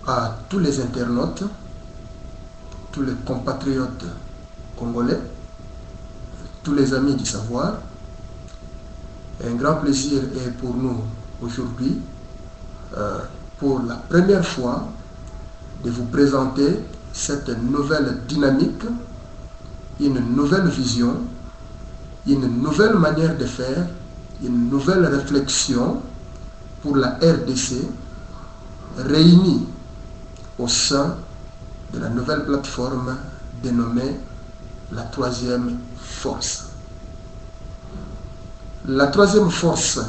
à tous les internautes, tous les compatriotes congolais, tous les amis du savoir. Un grand plaisir est pour nous aujourd'hui, pour la première fois, de vous présenter cette nouvelle dynamique, une nouvelle vision, une nouvelle manière de faire, une nouvelle réflexion pour la RDC, réunie au sein de la nouvelle plateforme dénommée la troisième force. La troisième force,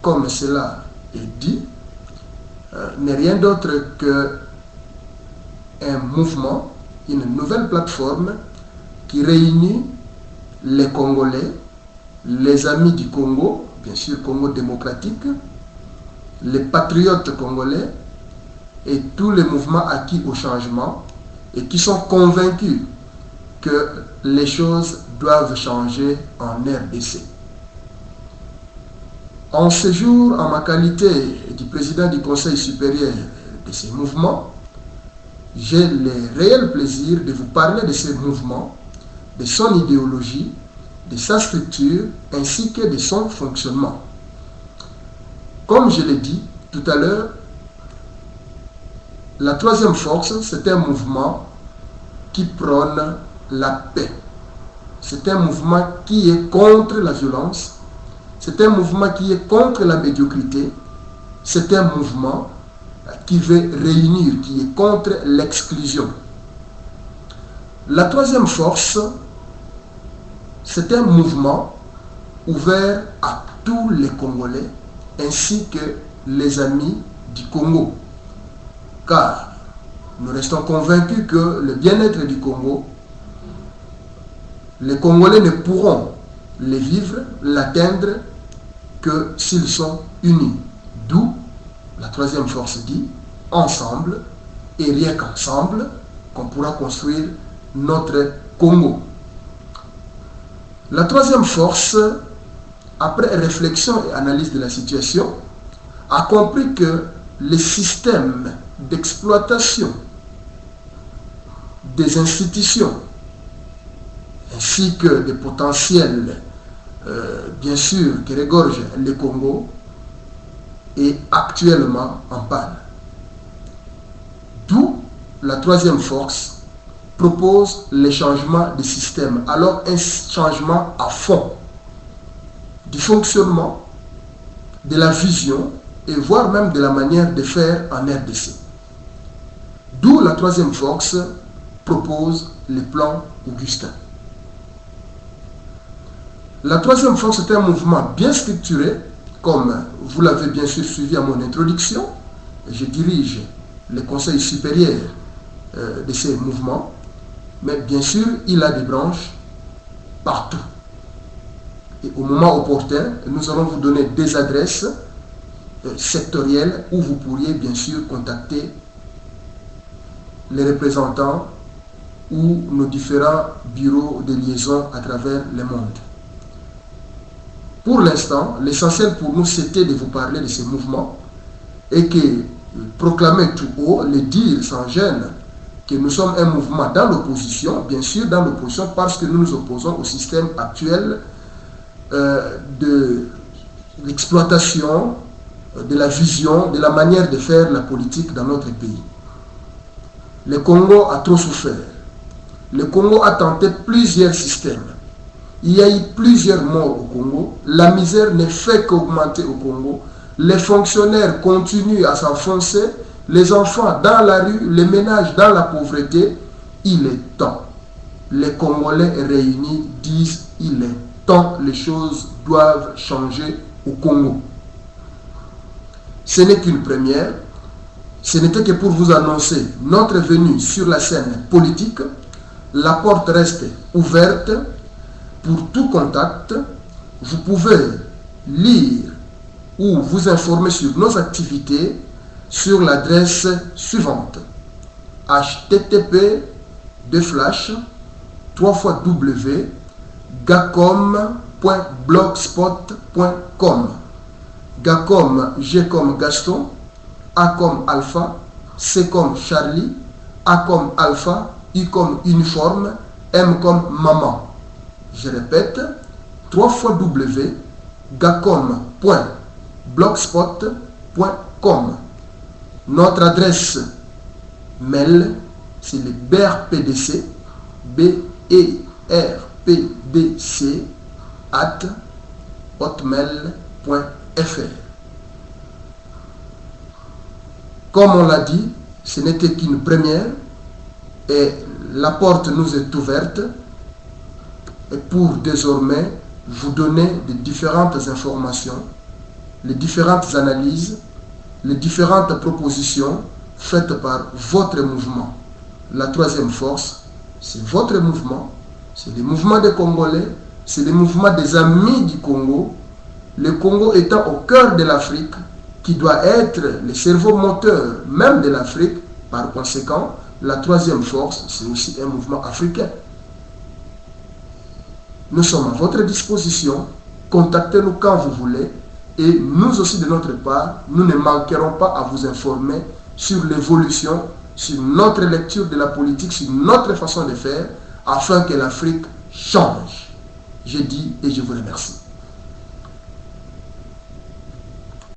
comme cela est dit, n'est rien d'autre qu'un mouvement, une nouvelle plateforme qui réunit les Congolais, les amis du Congo, bien sûr Congo démocratique, les patriotes congolais et tous les mouvements acquis au changement et qui sont convaincus que les choses doivent changer en RDC. En ce jour, en ma qualité du président du Conseil supérieur de ces mouvements, j'ai le réel plaisir de vous parler de ce mouvement, de son idéologie, de sa structure ainsi que de son fonctionnement. Comme je l'ai dit tout à l'heure, la troisième force, c'est un mouvement qui prône la paix. C'est un mouvement qui est contre la violence. C'est un mouvement qui est contre la médiocrité. C'est un mouvement qui veut réunir, qui est contre l'exclusion. La troisième force, c'est un mouvement ouvert à tous les Congolais ainsi que les amis du Congo. Car nous restons convaincus que le bien-être du Congo, les Congolais ne pourront le vivre, l'atteindre que s'ils sont unis. D'où la troisième force dit, ensemble, et rien qu'ensemble, qu'on pourra construire notre Congo. La troisième force, après réflexion et analyse de la situation, a compris que le système d'exploitation des institutions ainsi que des potentiels, bien sûr, qui regorgent le Congo, est actuellement en panne. D'où la troisième force propose le changement de système, alors un changement à fond du fonctionnement, de la vision et voire même de la manière de faire en RDC. D'où la troisième force propose le plan Augustin. La troisième force est un mouvement bien structuré, comme vous l'avez bien sûr suivi à mon introduction. Je dirige le conseil supérieur de ces mouvements, mais bien sûr, il a des branches partout. Et au moment opportun, nous allons vous donner des adresses sectorielles où vous pourriez bien sûr contacter les représentants ou nos différents bureaux de liaison à travers le monde. Pour l'instant, l'essentiel pour nous, c'était de vous parler de ces mouvements et que proclamer tout haut, le dire sans gêne, que nous sommes un mouvement dans l'opposition, bien sûr dans l'opposition parce que nous nous opposons au système actuel de l'exploitation, de la vision, de la manière de faire la politique dans notre pays. Le Congo a trop souffert. Le Congo a tenté plusieurs systèmes. Il y a eu plusieurs morts au Congo. La misère ne fait qu'augmenter au Congo. Les fonctionnaires continuent à s'enfoncer. Les enfants dans la rue, les ménages dans la pauvreté. Il est temps. Les Congolais réunis disent il est temps. Les choses doivent changer au Congo. Ce n'est qu'une première. Ce n'était que pour vous annoncer notre venue sur la scène politique. La porte reste ouverte. Pour tout contact, vous pouvez lire ou vous informer sur nos activités sur l'adresse suivante: http://gacom.blogspot.com. Gacom, G comme Gaston, A comme Alpha, C comme Charlie, A comme Alpha, I comme uniforme, M comme maman. Je répète, 3 fois W, gacom.blogspot.com. Notre adresse mail, c'est le BRPDC, BERPDC, @hotmail.fr. Comme on l'a dit, ce n'était qu'une première et la porte nous est ouverte et pour désormais vous donner les différentes informations, les différentes analyses, les différentes propositions faites par votre mouvement. La troisième force, c'est votre mouvement, c'est le mouvement des Congolais, c'est le mouvement des amis du Congo, le Congo étant au cœur de l'Afrique, qui doit être le cerveau moteur même de l'Afrique. Par conséquent, la troisième force, c'est aussi un mouvement africain. Nous sommes à votre disposition, contactez-nous quand vous voulez et nous aussi de notre part, nous ne manquerons pas à vous informer sur l'évolution, sur notre lecture de la politique, sur notre façon de faire, afin que l'Afrique change. Je dis et je vous remercie.